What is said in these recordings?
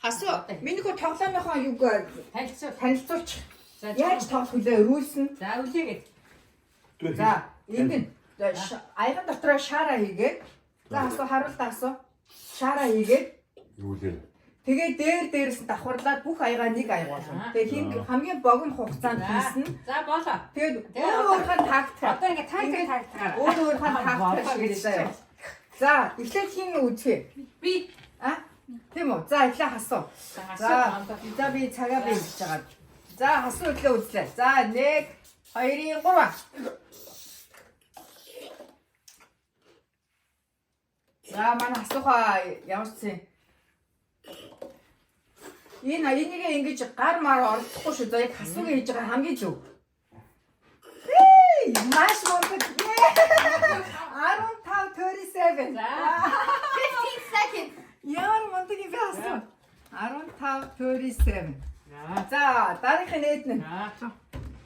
Асуу. Миний хөө тоглоомынхоо юуг танилцуулч. Яаж тоглох вэ? Рүүлс нь. За үлээгээд. За, ингэн. Аяган дотроо шаараа хийгээд. За асуу харуулт асуу. Шаараа хийгээд. Юу лээ? Тэгээ дээрээс нь давхарлаад бүх аягаа нэг аяг болно. Тэгээ хамгийн богино хугацаанд хийсэн. За болоо. Тэгээд өөрийнхөө тактик. Одоо ингээ тактикаараа. Өөрийнхөө тактик гэж заяа. За, эхлээд хин үзье. Би Тийм үү. За, эхлээ хасуу. За би цагаа бий хийж байгаа. За, хасуу эхлээ үзлээ. За, 1 2 3. За, манай хасуухаа ямар ч юм. Энийг ингэж гар маар ордохгүй шүү. За, яг хасууг хийж байгаа хамгийн зөв. Маш мундаг. 15:37. 15 seconds. Ямар мундаг юм бэ хасуу. 15:37. За, дараагийн нээднэ.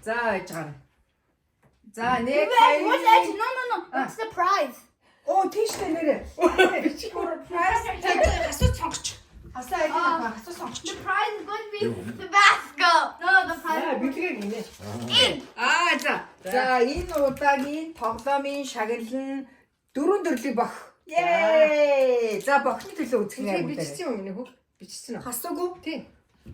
За, хийж гараа. За, нэг Wait, what's that? No. What's the prize? Оо, тийштэй нэрээ. Хасуу сонгоч. Хасуу сонгоч. The prize is going to be Tabasco. No, the prize. Бидлэг гинэ. In. За, энэ удаагийн тоглоомын шагнал нь 4 төрлийг бох. Ее! За, бохны төлөө үзэх нэ. бичсэн юм энэ хөө. Бичсэн үү? Хасуугүй? Тийм.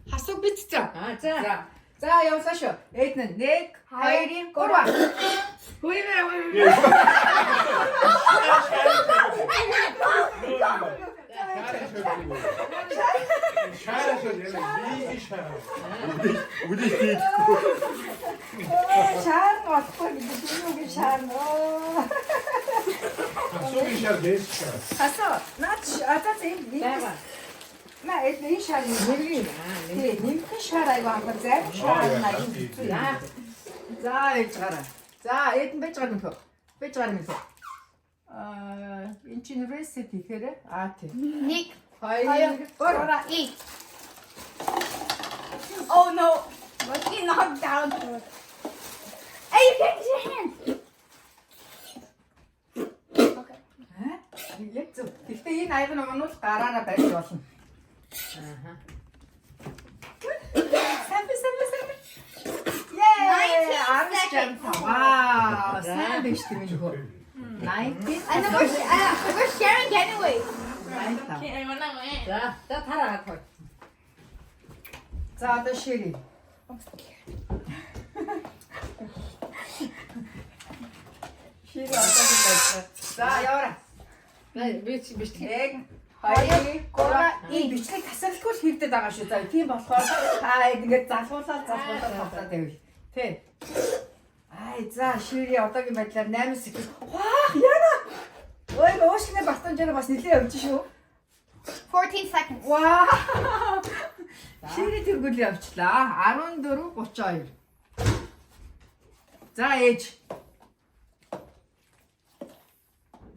Хасууг бичсэн. За. За, явуулаа шүү. Эднэ 1 2 3. Хөөе. Шаарашаа яа шаа. Үдий Шаар болохгүй гэдэг юм уу шаар нөө. Асуугийн шаар дэс. Хасуу, наач атаа тийм. На энэ шаар нэргийн. Тийм, нэмхэн шаар аяга амбар зай. Шаар наяа. За, ээж гараа. За, эдэн байж байгаа юм хөө. Байж байгаа юм хөө. Энэ чинь reset хийхээр тийм. Nick. 2 3. Eat. Oh no. Let's get knocked down. Hey, you can't use your hands. Okay. Яг зөв. Гэхдээ энэ аяг нь онол гараараа байж болно. Сайн. Яа! 19 Вау! Сайн биш тийм үү хөө. 19. I know we're sharing anyway. За тараагаад хой. За одоо шири. Шири одоо гэж. За яваа. Биш. 1 2 3 энэ бичлэг тасралтгүй л хийгдэт байгаа шүү. За тийм болохоор та ингэж залгуулаад тоглоод байвал. Тэ. За шири одоогийн байдлаар 8 секунд. Ваа яна. Ой уушгины бартонжаар бас нэлээд явж шүү. 14 seconds. Вау. Шири тэргүүл явчлаа. 14:32. За ээж.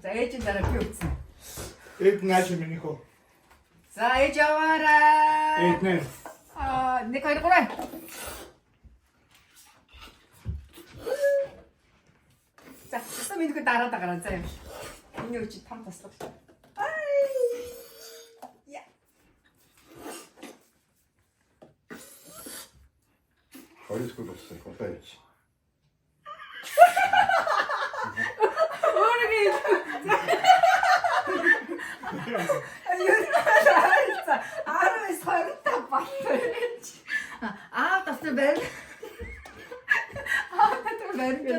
За ээж дараа би үтсэн. Эд нааш минийх уу. За ээж яваарай. Эд нэ. 1 2 3. За хэсэг минийхөө дараад гараа заа юм. Миний үчи том таслах. Хоёрсгүй болсон. Готовч.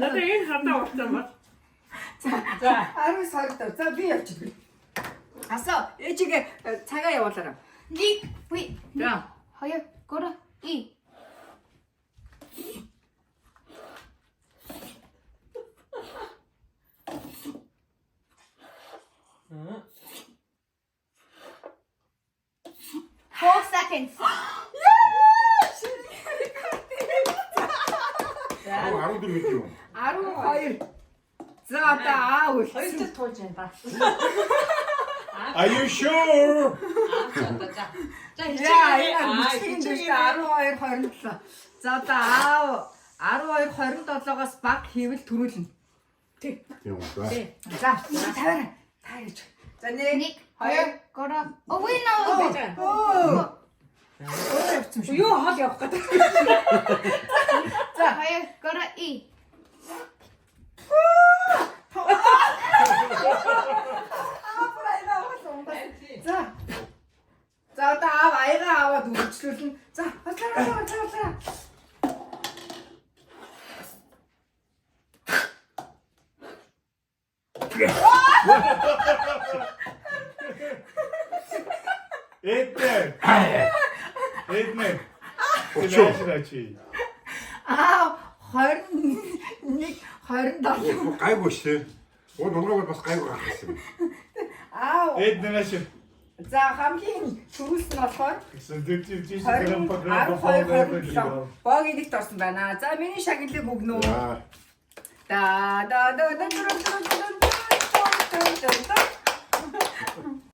Надад энэ хатаа уртсан ба. За 19 за би явчих. Асаа ээжигээ цагаа явуулаарай. Nick, wait. За. Higher. Go to E. Four seconds. За 14 мэт юм. 12. За одоо үл. Хоёрт туулж байна ба. Are you sure? За Бичлэгийн дээр 12:27. За одоо 12:27-оос баг хийвэл төрүүлнэ. Тийм үү. За тавиараа. Та гэж. За 1 Nick, 2 go to. Oh wait, no. Оо. явцсан юм шиг. Юу хоол явах гэдэг. Хоёр гора и. За. За одоо аав аяга аваад үргэлжлүүлнэ. За, хоцоо. Эднэ. Очоо. Аа 21 27. Гайгүй шүү. Ууд унгаагаад бас гайгүй гарах гэсэн. Аа. Эднэ шүү. За хамгийн түрүүлс нь болохоор Гэсэн дэвчиж 12 боог эдэгт орсон байна. За миний шагналыг өгнө үү? За. Да.